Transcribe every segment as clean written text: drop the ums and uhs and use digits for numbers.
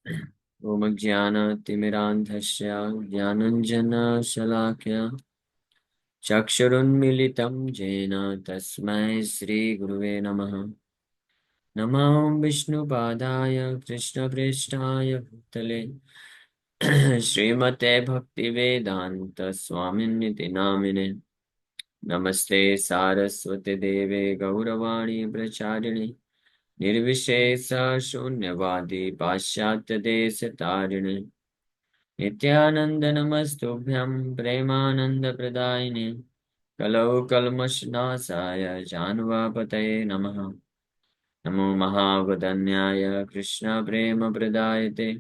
ॐ ज्ञानतिमिरान्धस्य ज्ञानञ्जनशलाकया चक्षुरुन्मीलितं येन तस्मै श्रीगुरुवे नमः। नमो विष्णुपादाय कृष्णप्रेष्ठाय भूतले श्रीमते भक्तिवेदान्त स्वामिन्निति नामिने। नमस्ते सारस्वती देवे गौरवाणी प्रचारिणे निर्विशेष शून्यवादी पाश्चात्य देश तारिणे नित्यानंद नमस्तुभ्यं प्रेमानंद प्रदायिने कलौ कल्मषनाशाय जानवापतये नमः। नमो महावदन्याय कृष्ण प्रेम प्रदायते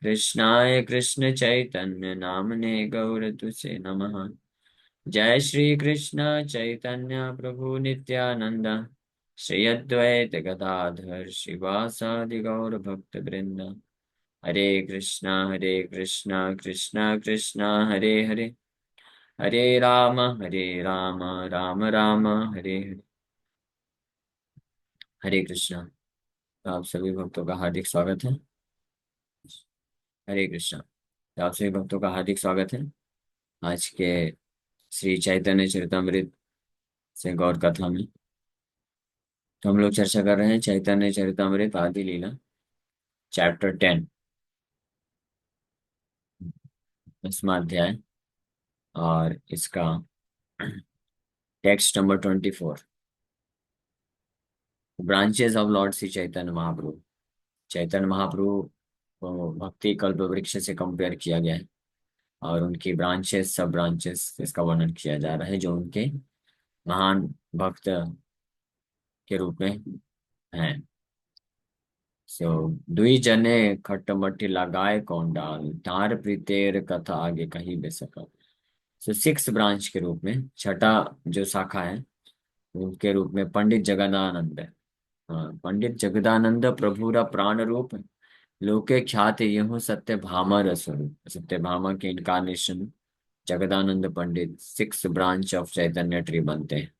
कृष्णाय कृष्ण चैतन्य नामने गौरतुसे नमः। जय श्री कृष्ण चैतन्य प्रभु नित्यानंद श्री अद्वैत गदाधर शिवासादि गौर भक्त वृंद। हरे कृष्णा कृष्णा कृष्णा हरे हरे हरे राम राम राम हरे हरे। हरे कृष्णा। तो आप सभी भक्तों का हार्दिक स्वागत है। हरे कृष्णा। तो आप सभी भक्तों का हार्दिक स्वागत है आज के श्री चैतन्य चरितमृत से गौर कथा में। तो हम लोग चर्चा कर रहे हैं चैतन्य चरितमृत आदि लीला चैप्टर 10, 10वां अध्याय, और इसका text number 24, branches of lord Shri Chaitanya Mahaprabhu. Chaitanya Mahaprabhu को भक्ति कल्प वृक्ष से कंपेयर किया गया है और उनकी ब्रांचेस, सब ब्रांचेस, इसका वर्णन किया जा रहा है जो उनके महान भक्त के रूप में हैं। सो दुई जने खट्टमट्टी लगाए कौन डाल तार प्रीतेर कथा आगे कहीं बे सका। सो 6 ब्रांच के रूप में, छठा जो शाखा है उनके रूप में पंडित जगदानंद है। हाँ, पंडित जगदानंद प्रभुरा प्राण रूप लोके ख्यात यहूं सत्य भामा स्वरूप। सत्य भामा के incarnation Jagdanand Pandit 6 branch of Chaitanya tree बनते हैं।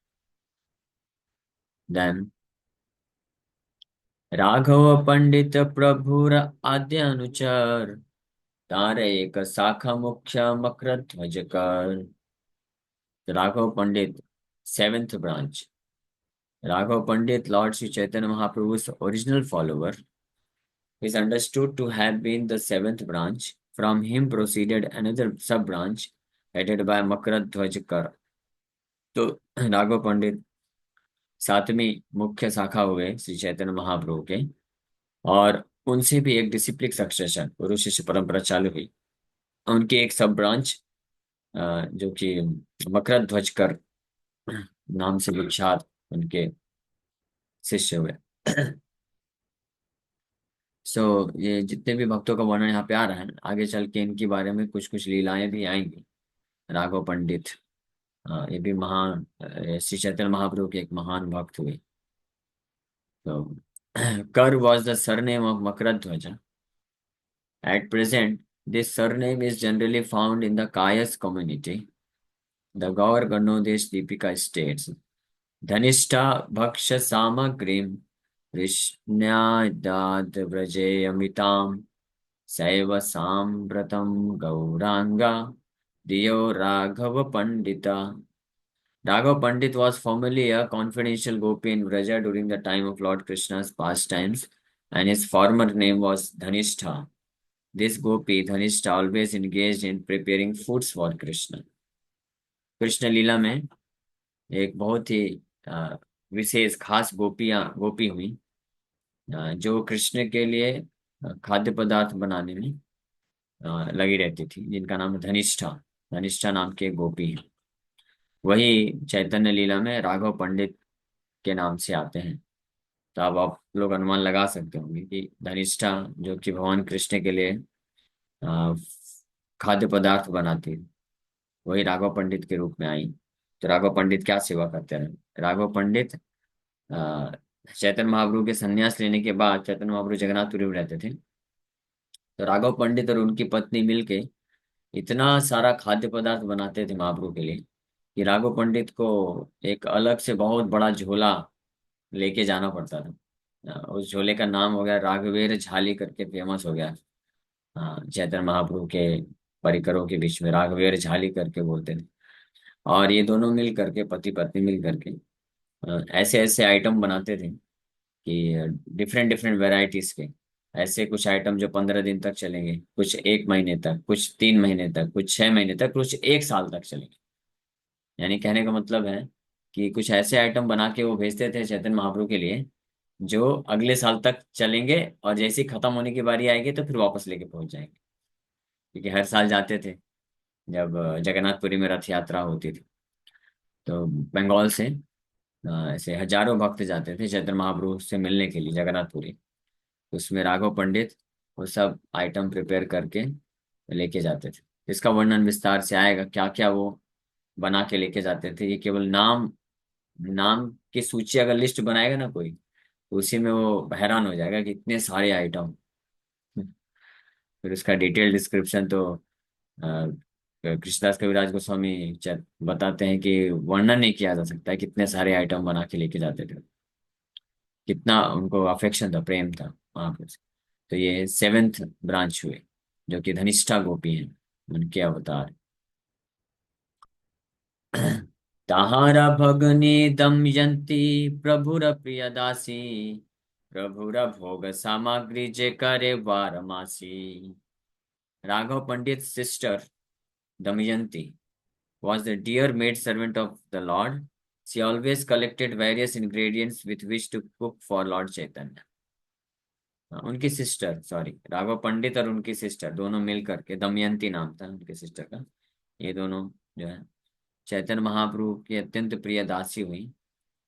देन राघव पंडित प्रभुर आद्य अनुचर तारे एक शाखा मुख्य मकर ध्वज कर। राघव पंडित 7th branch. Raghav Pandit Lord Sri Chaitanya Mahaprabhu's original follower is understood to have been the 7th branch. From him proceeded another sub branch headed by Makaradhwaj Kar। तो राघव पंडित 7वीं मुख्य शाखा हुए श्री चैतन्य महाप्रभु के, और उनसे भी एक डिसिप्लिक सक्सेशन गुरु शिष्य परंपरा चालू हुई। उनकी एक सब ब्रांच जो कि मकरध्वज कर नाम से विख्यात उनके शिष्य हुए। सो ये जितने भी भक्तों का वर्णन यहाँ पे आ रहा है, आगे चल के इनके बारे में कुछ कुछ लीलाएं भी आएंगी। राघव पंडित ये भी महान श्री चैतन्य महाप्रभु के एक महान भक्त हुए। तो Kar was the surname of Makaradhwaj. At present this surname is generally found in the Kayastha community. The Gaura Ganoddesha Dipika states धनिष्ठा भक्ष सामग्रीम कृष्ण्यादाद व्रजेयमिताम सैव सांप्रतम गौरांगा दियो Raghav Pandita. Raghav Pandit was formerly a confidential gopi in Vraja during the time of Lord Krishna's pastimes, and his former name was Dhanishtha. This gopi, Dhanishtha, always engaged in preparing foods for Krishna. Krishna लीला में एक बहुत ही विशेष खास गोपी हुई जो कृष्ण के लिए खाद्य पदार्थ बनाने में लगी रहती थी, जिनका नाम धनिष्ठा। धनिष्ठा नाम की एक गोपी है। वही चैतन्य लीला में राघव पंडित के नाम से आते हैं। तो अब आप लोग अनुमान लगा सकते होंगे कि धनिष्ठा जो कि भगवान कृष्ण के लिए अ, खाद्य पदार्थ बनाती है, वही राघव पंडित के रूप में आई। तो राघव पंडित क्या सेवा करते रहे? राघव पंडित अ, चैतन्य महाप्रभु के संन्यास लेने के बाद चैतन्य महाप्रभु जगन्नाथपुरी में रहते थे। तो राघव पंडित और उनकी पत्नी मिलके इतना सारा खाद्य पदार्थ बनाते थे महाप्रभु के लिए कि राघव पंडित को एक अलग से बहुत बड़ा झोला लेके जाना पड़ता था। उस झोले का नाम हो गया राघवेर झाली करके फेमस हो गया। हाँ, चैतन्य महाप्रभु के परिकरों के बीच में राघवेर झाली करके बोलते थे। और ये दोनों मिल करके, पति पत्नी मिल करके ऐसे ऐसे आइटम बनाते थे कि डिफरेंट डिफरेंट वेराइटीज के। ऐसे कुछ आइटम जो 15 दिन तक चलेंगे, कुछ 1 महीने तक, कुछ 3 महीने तक, कुछ 6 महीने तक, कुछ 1 साल तक चलेंगे। यानी कहने का मतलब है कि कुछ ऐसे आइटम बना के वो भेजते थे चैतन्य महाप्रभु के लिए, जो अगले साल तक चलेंगे, और जैसे ही खत्म होने की बारी आएगी तो फिर वापस लेके पहुंच जाएंगे। क्योंकि हर साल जाते थे जब जगन्नाथपुरी में रथ यात्रा होती थी, तो बंगाल से ऐसे हजारों भक्त जाते थे चैतन्य महाप्रभु से मिलने के लिए जगन्नाथपुरी। उसमें राघव पंडित वो सब आइटम प्रिपेयर करके लेके जाते थे। इसका वर्णन विस्तार से आएगा, क्या क्या वो बना के लेके जाते थे। ये केवल नाम नाम की सूची अगर लिस्ट बनाएगा ना कोई, तो उसी में वो हैरान हो जाएगा कि इतने सारे आइटम। फिर उसका डिटेल डिस्क्रिप्शन तो कृष्णदास कविराज गोस्वामी बताते हैं कि वर्णन नहीं किया जा सकता है, कितने सारे आइटम बना के लेके जाते थे, कितना उनको अफेक्शन था, प्रेम था वहां पर। तो ये सेवेंथ ब्रांच हुए, जो कि धनिष्ठा गोपी हैं, उनके अवतार। ताहारा भगनी दमयंती प्रभुर प्रिय दासी, प्रभुर भोग सामग्री जे करे वारमासी। राघव पंडित sister Damayanti was the dear maid servant of the Lord. She always collected various ingredients with which to cook for Lord Chaitanya. उनकी सिस्टर, सॉरी, राघव पंडित और उनकी सिस्टर दोनों मिल करके, दमयंती नाम था उनके सिस्टर का, ये दोनों जो है चैतन्य महाप्रभु की अत्यंत प्रिय दासी हुई।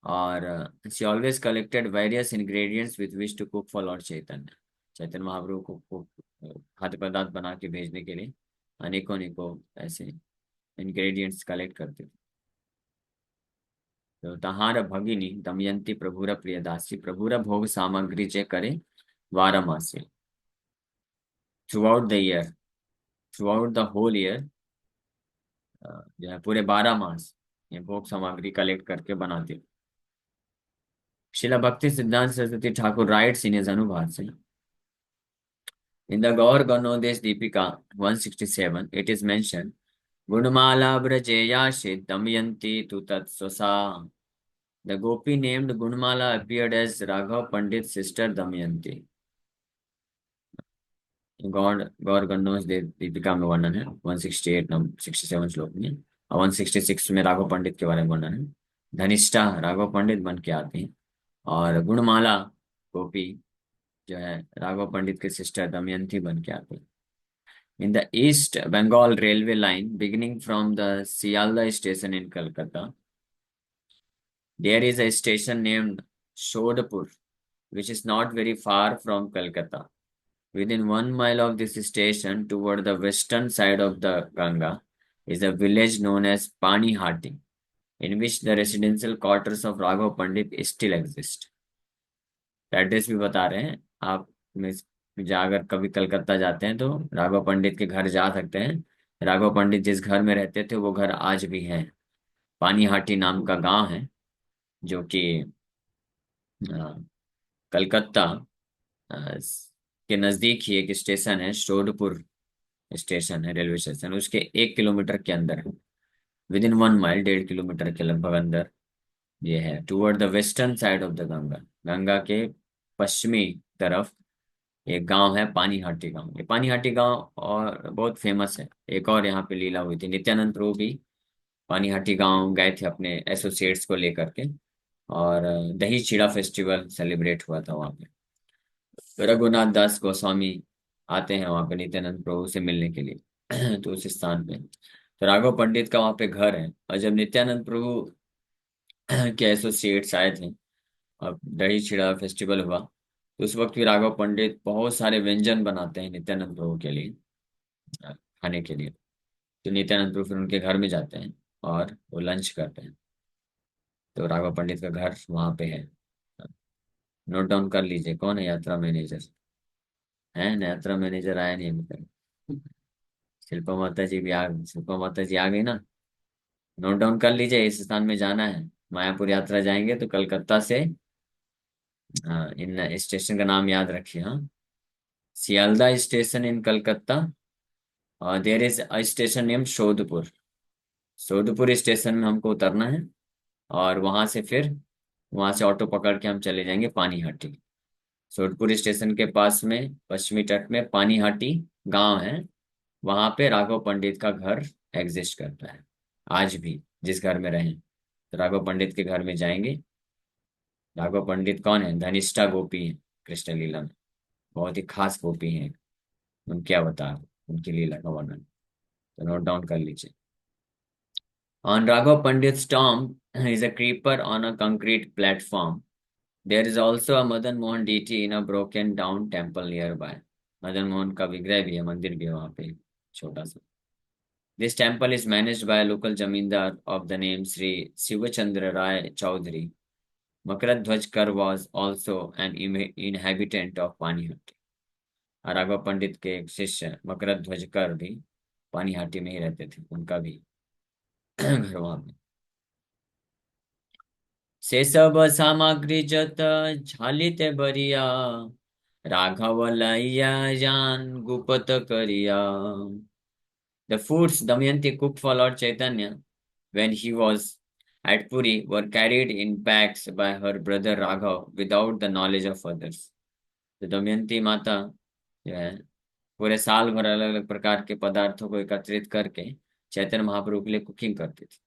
और she always collected various ingredients with which to cook for lord Chaitanya. Chaitanya Mahaprabhu को खाद्य पदार्थ बना के भेजने के लिए अनेकों अनेकों ऐसे इंग्रेडिएंट्स कलेक्ट करते थे। तो तहार भगिनी दमयंती प्रभुर प्रिय दासी, प्रभुर भोग सामग्री जे करे वारमासी। Throughout the year, throughout the whole year, जो है पूरे 12 मास ये भोग सामग्री कलेक्ट करके बनाते थे। शिला भक्ति सिद्धांत Saraswati Thakur rights in his Anubhashya, in the Gaur Ganodesh Deepika 167, it is mentioned, Gunmala Brajeyashit Damayanti tu tat swasa. The gopi named Gunmala appeared as Raghav Pandit's sister Damayanti. गौर गन्नौज दीपिका में वर्णन है 168 नंबर 67 श्लोक में, और 166 में राघव पंडित के बारे में वर्णन है। धनिष्ठा राघव पंडित बन के आते हैं, और गुणमाला गोपी जो है राघव पंडित के सिस्टर दमयंती बन के आते हैं। In the East Bengal railway line, beginning from the Sialda station in Calcutta, there is a station named Shodhpur, which is not very far from Calcutta. Within 1 mile of this station, toward the western side of the Ganga, is a village known as Panihati, in which the residential quarters of Raghav Pandit still exist. Address भी बता रहे हैं आप में, अगर कभी कलकत्ता जाते हैं तो राघव पंडित के घर जा सकते हैं। राघव पंडित जिस घर में रहते थे वो घर आज भी है। पानीहाटी नाम का गांव है, जो कि कलकत्ता के नजदीक ही एक स्टेशन है, शोधपुर स्टेशन है, रेलवे स्टेशन, उसके 1 किलोमीटर के अंदर है। विद इन 1 माइल, 1.5 किलोमीटर के लगभग अंदर ये है। Toward the western side of the Ganga, Ganga के पश्चिमी तरफ एक गांव है पानीहाटी गांव। ये पानीहाटी गांव और बहुत फेमस है। एक और यहाँ पे लीला हुई थी, नित्यानंद प्रभु भी पानीहाटी गांव गए थे अपने एसोसिएट्स को लेकर के, और दही चिड़ा फेस्टिवल सेलिब्रेट हुआ था वहाँ पे। तो रघुनाथ दास गोस्वामी आते हैं वहाँ पे नित्यानंद प्रभु से मिलने के लिए तो उस स्थान पे तो राघव पंडित का वहाँ पे घर है। और जब नित्यानंद प्रभु के एसोसिएट्स आए थे और दही चिड़ा फेस्टिवल हुआ, तो उस वक्त भी राघव पंडित बहुत सारे व्यंजन बनाते हैं नित्यानंद प्रभु के लिए खाने के लिए। तो नित्यानंद प्रभु फिर उनके घर में जाते हैं और वो लंच करते हैं। तो राघव पंडित का घर वहाँ पे है। नोट डाउन कर लीजिए, कौन है यात्रा मैनेजर? है ना, यात्रा मैनेजर आया नहीं अभी तक। शिल्पा माता जी भी आ, शिल्पा माता जी आ गई ना। नोट डाउन कर लीजिए, इस स्थान में जाना है। मायापुर यात्रा जाएंगे तो कलकत्ता से हाँ, इन स्टेशन का नाम याद रखिए। हाँ, सियालदा स्टेशन इन कलकत्ता, और there is a station name Sodpur. Sodpur station में हमको उतरना है, और वहां से ऑटो पकड़ के हम चले जाएंगे पानीहाटी। सोदपुर स्टेशन के पास में पश्चिमी तट में पानीहाटी गांव है। वहां पे राघव पंडित का घर एग्जिस्ट करता है आज भी, जिस घर में रहें। तो राघव पंडित के घर में जाएंगे। राघव पंडित कौन है? धनिष्ठा गोपी है कृष्ण लीला में, बहुत ही खास गोपी हैं। उनके अवतार, उनकी लीला का वर्णन, तो नोट डाउन कर लीजिए। On Raghav Pandit's tomb is a creeper on a concrete platform. There is also a Madan Mohan deity in a broken down temple nearby. Madan Mohan का विग्रह भी है, मंदिर भी है वहां पे, छोटा सा। This temple is managed by a local zamindar of the name Sri Sivachandra Rai Chaudhary. Makaradhwajkar was also an inhabitant of Panihat. और राघव पंडित के एक शिष्य मकरध्वजकर भी पानीहाटी में ही रहते थे, उनका भी घर वहां पे। से सब सामग्री जत झालिते बरिया, राघव लैया जान गुपत करिया। The foods Damayanti cooked for Lord Chaitanya when he was at Puri were carried in bags by her brother Raghav without the knowledge of others. तो दमयंती माता जो है, पूरे साल भर अलग अलग प्रकार के पदार्थों को एकत्रित करके चैतन्य महाप्रभु के लिए कुकिंग करती थी,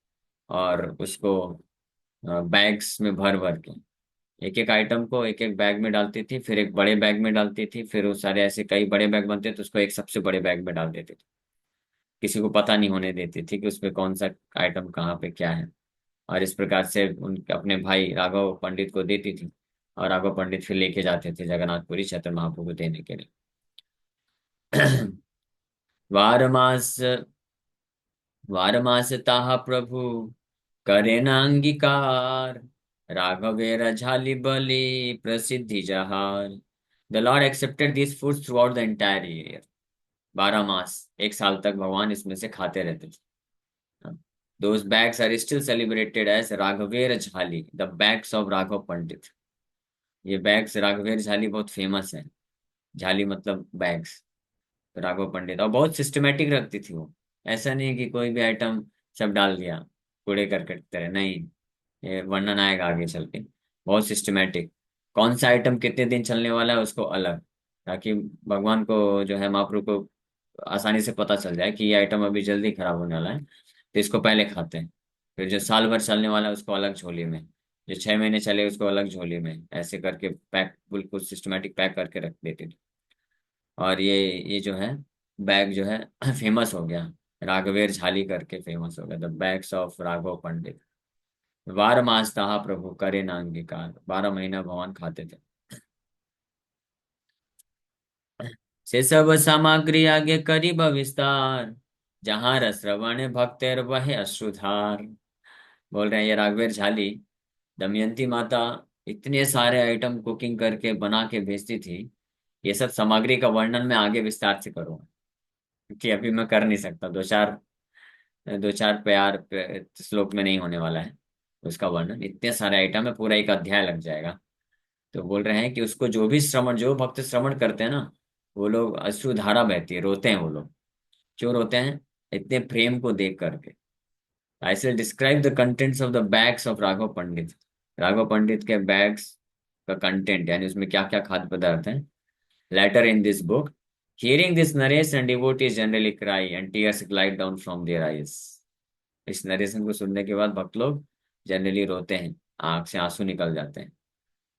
और उसको बैग्स में भर भर के एक एक आइटम को एक एक बैग में डालती थी, फिर एक बड़े बैग में डालती थी, फिर वो सारे ऐसे कई बड़े बैग बनते तो उसको एक सबसे बड़े बैग में डाल देती थी। किसी को पता नहीं होने देती थी कि उसमें कौन सा आइटम कहाँ पे क्या है। और इस प्रकार से उनके अपने भाई राघव पंडित को देती थी, और राघव पंडित फिर लेके जाते थे जगन्नाथपुरी चैतन्य महाप्रभु को देने के लिए। वारमास वारमास ताहा प्रभु करे न अंगीकार, राघवेर झाली बलि प्रसिद्धि जहार। The lord accepted this food throughout the entire year. 12 मास, एक साल तक भगवान इसमें से खाते रहते थे। Those bags are still celebrated as राघवेर झाली, the bags of Raghava Pandit. ये बैग्स राघवेर झाली बहुत फेमस है। झाली मतलब बैग्स, राघव पंडित। और बहुत सिस्टमेटिक रखती थी वो। ऐसा नहीं कि कोई भी आइटम सब डाल दिया कूड़े करकट की तरह, नहीं। ये वर्णन आएगा आगे चल के। बहुत सिस्टमेटिक, कौन सा आइटम कितने दिन चलने वाला है उसको अलग, ताकि भगवान को जो है महाप्रभु को आसानी से पता चल जाए कि ये आइटम अभी जल्दी खराब होने वाला है, तो इसको पहले खाते हैं। फिर जो साल भर चलने वाला है उसको अलग झोली में, जो 6 महीने चले उसको अलग झोली में, ऐसे करके पैक, बिल्कुल सिस्टमेटिक पैक करके रख देते थे। और ये जो है बैग जो है फेमस हो गया, राघवेर झाली करके फेमस हो गया, द बैग्स ऑफ राघव पंडित। 12 मास तहा प्रभु करे ना अंगीकार, 12 महीना भगवान खाते थे। से सब सामग्री आगे करीब विस्तार, जहाँ रस श्रवण भक्तेर वह अश्रुधार। बोल रहे हैं ये राघवेर झाली, दमयंती माता इतने सारे आइटम कुकिंग करके बना के भेजती थी। ये सब सामग्री का वर्णन मैं आगे विस्तार से करूंगा, क्योंकि अभी मैं कर नहीं सकता। दो चार श्लोक में नहीं होने वाला है उसका वर्णन। इतने सारे आइटम है, पूरा एक अध्याय लग जाएगा। तो बोल रहे हैं कि उसको जो भक्त श्रवण करते हैं ना, वो लोग अश्रुधारा बहती है, रोते हैं वो लोग। क्यों रोते हैं? इतने प्रेम को देख करके। I will describe the contents of the bags of Raghava Pandit. Raghava Pandit के बैग्स का कंटेंट, यानी उसमें क्या क्या खाद्य पदार्थ हैं। Later in this book, hearing this narration devotees generally cry and tears glide down from their eyes। इस नरेशन को सुनने के बाद भक्त लोग जनरली रोते हैं, आंख से आंसू निकल जाते हैं।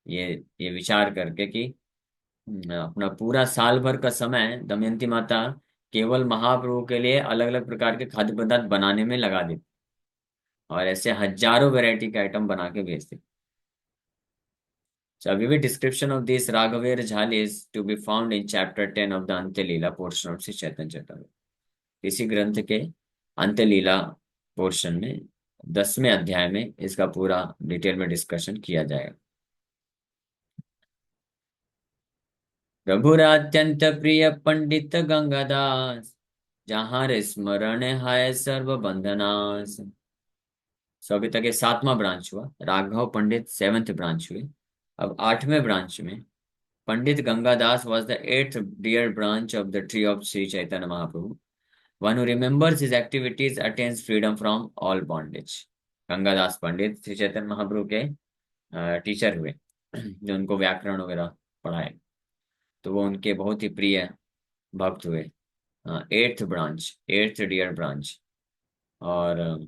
ये विचार करके कि अपना पूरा साल भर का समय दमयंती माता केवल महाप्रभु के लिए अलग अलग प्रकार के खाद्य पदार्थ बनाने में लगा देती, और ऐसे हजारों वैरायटी के आइटम बना के भेजती। So a vivid description of this Raghavir Jhal is to be found in chapter 10 of the Antya Leela portion of Sri Chaitanya Charitamrita। इसी ग्रंथ के अंत्य लीला पोर्शन में 10वें अध्याय में इसका पूरा डिटेल में डिस्कशन किया जाएगा। प्रभुरात्यंत प्रिय पंडित गंगादास, जहाँ रे स्मरण है सर्व बंधनास। सो अभी तक ये 7वां ब्रांच हुआ, राघव पंडित 7th ब्रांच हुई। अब आठवें ब्रांच में पंडित Gangadas was the eighth dear branch of the tree of Sri Chaitanya Mahaprabhu. One who remembers his activities attains freedom from all bondage. Gangadas Pandit Shri Chaitanya Mahaprabhu के टीचर हुए, जो उनको व्याकरण वगैरह पढ़ाए, तो वो उनके बहुत ही प्रिय भक्त हुए। Eighth branch, eighth dear branch. और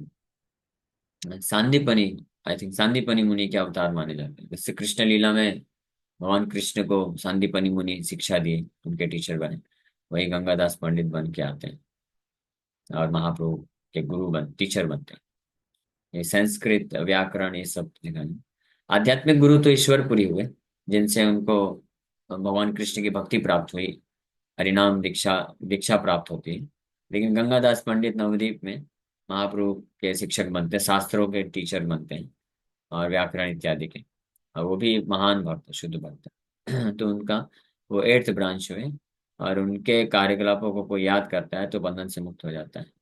सांदीपनी, आई थिंक सांदीपनी मुनि के अवतार माने जाते हैं। जैसे कृष्ण लीला में भगवान कृष्ण को सांदीपनी मुनि शिक्षा दी, उनके टीचर बने, वही गंगादास पंडित बन के आते हैं और महाप्रभु के गुरु टीचर बनते हैं। ये संस्कृत व्याकरण ये सब सिखाने। आध्यात्मिक गुरु तो ईश्वरपुरी हुए, जिनसे उनको भगवान कृष्ण की भक्ति प्राप्त हुई, हरिनाम दीक्षा दीक्षा प्राप्त होती है। लेकिन गंगादास पंडित नवद्वीप में महाप्रभु के शिक्षक बनते हैं, शास्त्रों के टीचर बनते हैं और व्याकरण इत्यादि के। और वो भी महान भक्त, शुद्ध भक्त है। तो उनका वो एट्थ ब्रांच हुए, और उनके कार्यकलापों को कोई याद करता है तो बंधन से मुक्त हो जाता है।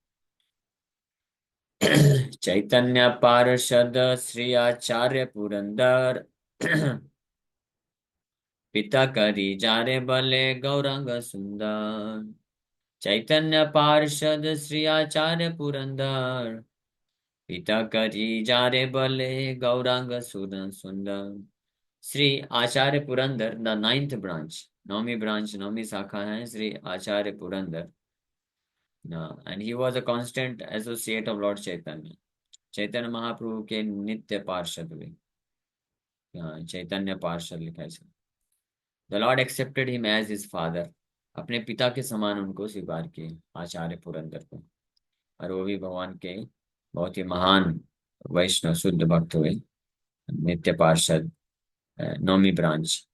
चैतन्य पार्षद श्री आचार्य पुरंदर पिता करी जारे बले गौरांग सुंदर। चैतन्य पार्षद श्री आचार्य पुरंदर पिता करी जारे बले गौरांग सुंदर। Shri Acharya Purandar, the ninth branch, नौवीं ब्रांच, नौवीं शाखा है Shri Acharya Purandar. And he was a constant associate of lord Chaitanya. Chaitanya Mahaprabhu के नित्य पार्षद हुए। चैतन्य पार्षद लिखा है। The lord accepted him as his father. अपने पिता के समान उनको स्वीकार किए, आचार्य पुरंदर को। और वो भी भगवान के बहुत ही महान वैष्णव शुद्ध भक्त हुए, नित्य पार्षद, नौमी branch.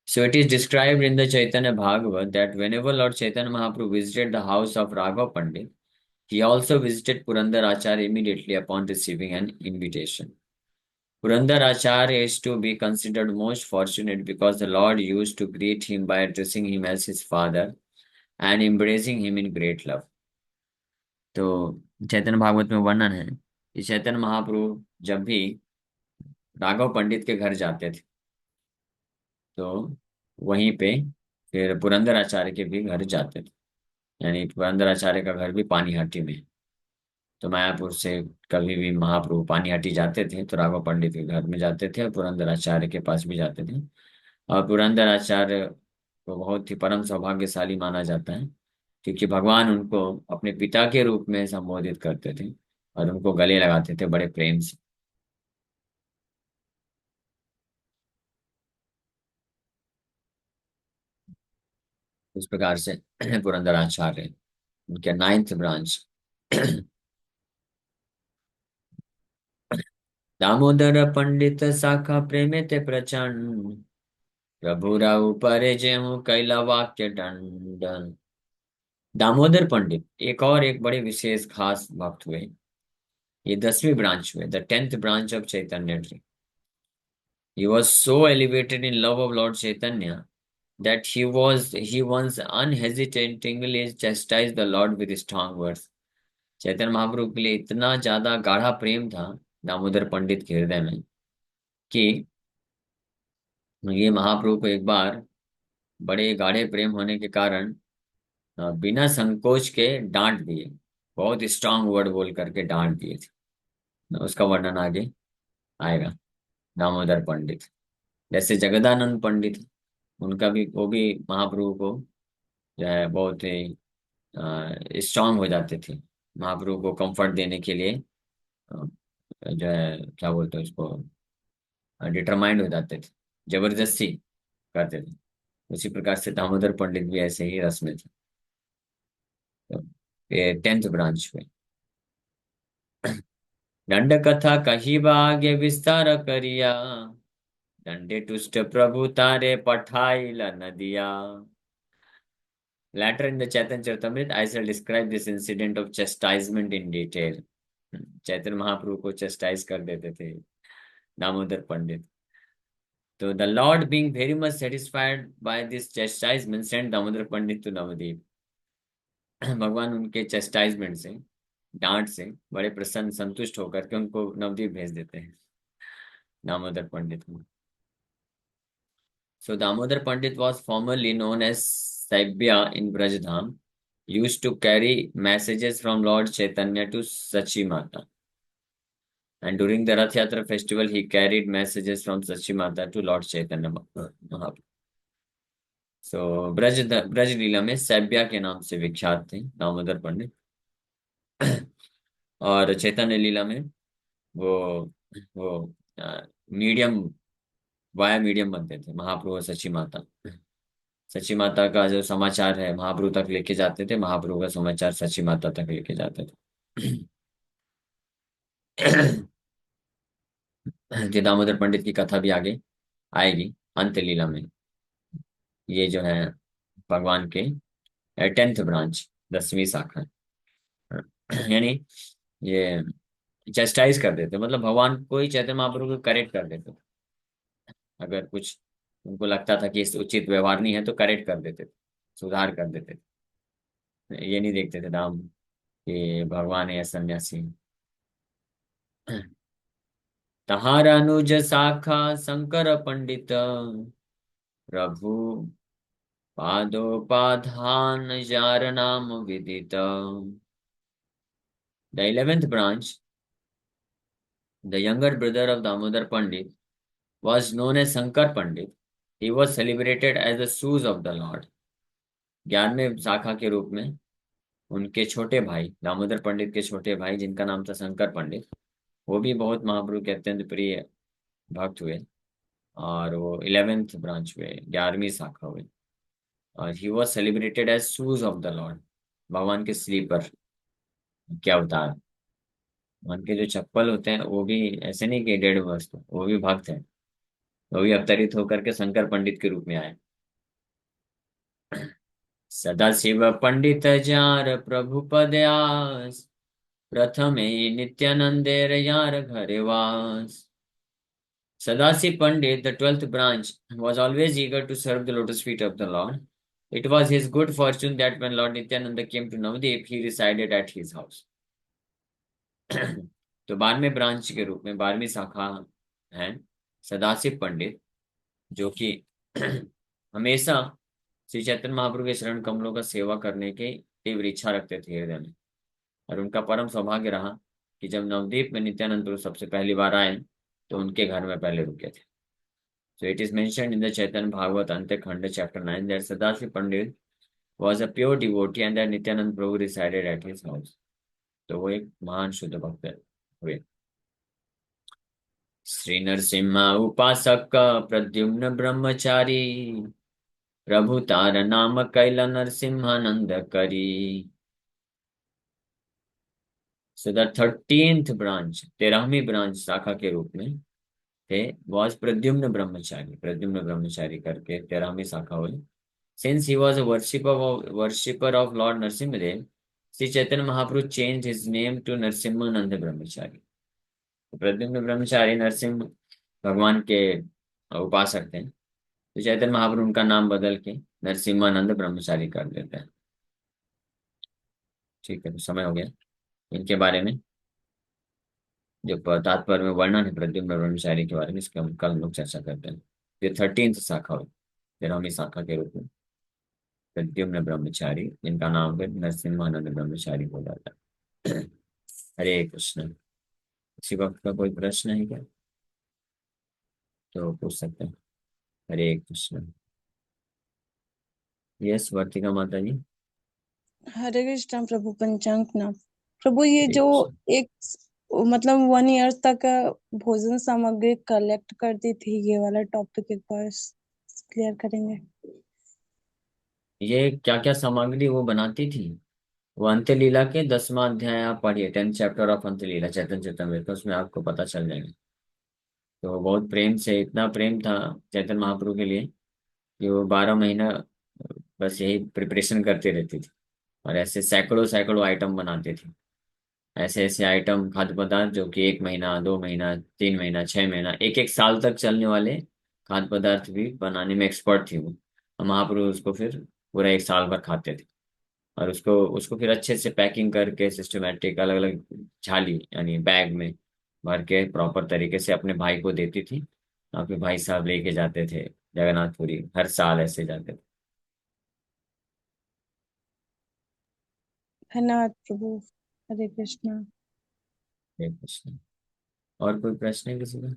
So it is described in the Chaitanya Bhagavat that whenever Lord Chaitanya Mahaprabhu visited the house of Raghav Pandit, he also visited Purandar Acharya immediately upon receiving an invitation. Purandar Acharya is to be considered most fortunate because the Lord used to greet him by addressing him as his father and embracing him in great love. तो चैतन्य भागवत में वर्णन है कि चैतन्य महाप्रभु जब भी राघव पंडित के घर जाते थे, तो वहीं पे फिर पुरंदर आचार्य के भी घर जाते थे। यानी पुरंदर आचार्य का घर भी पानीहाटी में है। तो मायापुर से कभी भी महाप्रभु पानीहाटी जाते थे तो राघव पंडित के घर में जाते थे और पुरंदर आचार्य के पास भी जाते थे। और पुरंदर आचार्य को बहुत ही परम सौभाग्यशाली माना जाता है, क्योंकि भगवान उनको अपने पिता के रूप में संबोधित करते थे और उनको गले लगाते थे बड़े प्रेम से। इस प्रकार से पुरंदर आचार्य, उनके नाइन्थ ब्रांच। दामोदर पंडित शाखा प्रेमे ते प्रचंड, प्रभु राव परे जेहू कैला वाक्य दंड। दामोदर पंडित एक और एक बड़े विशेष खास भक्त हुए। ये 10वीं ब्रांच हुए, the 10th branch of Chaitanya tree. He was so elevated in love of Lord Chaitanya that he once unhesitatingly chastised the Lord with strong words. चैतन्य महाप्रभु के लिए इतना ज्यादा गाढ़ा प्रेम था दामोदर पंडित के हृदय में कि ये महाप्रभु को एक बार बड़े गाढ़े प्रेम होने के कारण बिना संकोच के डांट दिए, बहुत स्ट्रांग वर्ड बोल करके डांट दिए थे। उसका वर्णन आगे आएगा। दामोदर पंडित, जैसे जगदानंद पंडित, उनका भी, वो भी महाप्रभु को जो है बहुत ही स्ट्रांग हो जाते थे, महाप्रभु को कंफर्ट देने के लिए जो है क्या बोलते हैं उसको, डिटरमाइंड हो जाते थे, जबरदस्ती करते थे। उसी प्रकार से दामोदर पंडित भी ऐसे ही रस में थे। तो ये 10th ब्रांच में। दंड कथा कही आगे विस्तार करिया, दंडे तुष्ट प्रभु तारे पठाइल नदिया। Later in the Chaitanya Charitamrita, I shall describe this incident of chastisement in detail. चैतन्य महाप्रभु को चेस्टाइज कर देते थे दामोदर पंडित। तो the lord being very much satisfied by this chastisement sent Damodar Pandit to Navadvip. भगवान उनके चेस्टाइजमेंट से, डांट से बड़े प्रसन्न संतुष्ट होकर के उनको नवदीप भेज देते हैं। दामोदर पंडित को। So Damodar Pandit was formerly known as Saibya in Brajdham, used to carry messages from Lord Chaitanya to Sachi Mata. And during the Rath Yatra festival, he carried messages from Sachi Mata to Lord Chaitanya Mahaprabhu. So Braj लीला में सैब्या के नाम से विख्यात थे दामोदर पंडित। और चैतन्य लीला में वो medium via medium बनते थे महाप्रभु और सची माता। सची माता का जो समाचार है महाप्रभु तक लेके जाते थे, महाप्रभु का समाचार सची माता तक लेके जाते थे। जो दामोदर पंडित की कथा भी आगे आएगी अंत्य लीला में। ये जो है भगवान के 10th ब्रांच, 10वीं शाखा है। यानी ये चेस्टाइज कर देते, मतलब भगवान को ही चैतन्य महाप्रभु को करेक्ट कर देते। अगर कुछ उनको लगता था कि इस उचित व्यवहार नहीं है तो करेक्ट कर देते थे, सुधार कर देते थे। ये नहीं देखते थे दाम कि भगवान है या सन्यासी। तहार अनुज शाखा शंकर पंडित, प्रभु पादोपाधान जार नाम विदित। The 11th branch, the younger brother of Damodar Pandit, was known as Shankar Pandit. He was celebrated as the shoes of the Lord. 11वें शाखा के रूप में उनके छोटे भाई, दामोदर पंडित के छोटे भाई जिनका नाम था शंकर पंडित, वो भी बहुत महाप्रभु के अत्यंत प्रिय भक्त हुए। और वो 11th ब्रांच हुए, 11वीं शाखा हुई। और he was celebrated as shoes of the lord, भगवान के स्लीपर के अवतार। उनके जो चप्पल होते हैं वो भी ऐसे नहीं कि डेढ़ वस्तु, वो भी भक्त है। वो भी अवतरित होकर के शंकर पंडित के रूप में आए। सदा शिव पंडित जार प्रभु पदयास, प्रथमे नित्यानंदेर यार घरे वास। Sadasi Pandit, the 12th branch, was always eager to serve the lotus feet of the Lord. It was his good fortune that when Lord Nityananda came to Navadip, he resided at his house. तो 12वें branch के रूप में 12वीं शाखा है सदाशिव पंडित, जो कि हमेशा श्री चैतन्य महाप्रभु के शरण कमलों का सेवा करने की तीव्र इच्छा रखते थे हृदय में। और उनका परम सौभाग्य रहा कि जब नवदीप में नित्यानंद प्रभु सबसे पहली बार आए तो उनके घर में पहले रुके थे। So it is mentioned in the Chaitanya Bhagavat Ante Khanda chapter 9 that Sadashiv Pandit was a pure devotee and that Nityanand Prabhu resided at his house. तो वो एक महान शुद्ध भक्त हुए। श्री नरसिम्हा उपासक प्रद्युम्न ब्रह्मचारी, प्रभु तार नाम कैल नरसिम्हानंद करी। So the 13th branch, 13वीं ब्रांच शाखा के रूप में थे was प्रद्युम्न ब्रह्मचारी। प्रद्युम्न ब्रह्मचारी करके 13वीं शाखा हुई। Since he was a worshipper of Lord Narsimhadev, Sri Chaitanya Mahaprabhu changed his name to Narsimhananda Brahmachari. Pradyumna ब्रह्मचारी नरसिंह भगवान के उपासक थे, तो चैतन्य महाप्रभु उनका नाम बदल के नरसिम्हानंद ब्रह्मचारी कर देते हैं। ठीक है, तो समय हो गया। इनके बारे में जो तात्पर्य में वर्णन है प्रद्युम्न ब्रह्मचारी के बारे में, इसके हम कल हम लोग चर्चा करते हैं। ये 13th शाखा हुई, 13वीं शाखा के रूप में प्रद्युम्न ब्रह्मचारी, जिनका नाम फिर नरसिम्हानंद ब्रह्मचारी हो जाता है। हरे कृष्ण। किसी वक्त का कोई प्रश्न है क्या तो पूछ सकते हैं। हरे कृष्ण। यस वर्तिका माता जी। हरे कृष्ण प्रभु। पंचांग नाम प्रभु, ये हरे जो कृष्ण। एक मतलब 1 ईयर तक भोजन सामग्री कलेक्ट करती थी, ये वाला टॉपिक एक बार क्लियर करेंगे? ये क्या क्या सामग्री वो बनाती थी, वो अंत्य लीला के 10वां अध्याय आप पढ़िए, 10th चैप्टर ऑफ अंत्य लीला चैतन्य चैतन्य, उसमें आपको पता चल जाएगा। तो बहुत प्रेम से, इतना प्रेम था चैतन्य महाप्रभु के लिए कि वो 12 महीना बस यही प्रिपरेशन करते रहती थी। और ऐसे सैकड़ों सैकड़ों आइटम बनाते थे। ऐसे ऐसे आइटम, खाद्य पदार्थ जो कि 1 महीना, 2 महीना, 3 महीना, 6 महीना, एक एक साल तक चलने वाले खाद्य पदार्थ भी बनाने में एक्सपर्ट थी वो। और महाप्रभु उसको फिर पूरा 1 साल भर खाते थे। और उसको उसको फिर अच्छे से पैकिंग करके सिस्टमेटिक अलग अलग झाली यानी बैग में भर के प्रॉपर तरीके से अपने भाई को देती थी। आपके भाई साहब लेके जाते थे जगन्नाथपुरी, हर साल ऐसे जाते थे। धन्यवाद प्रभु। हरे कृष्णा। ये प्रश्न, और कोई प्रश्न है किसी का?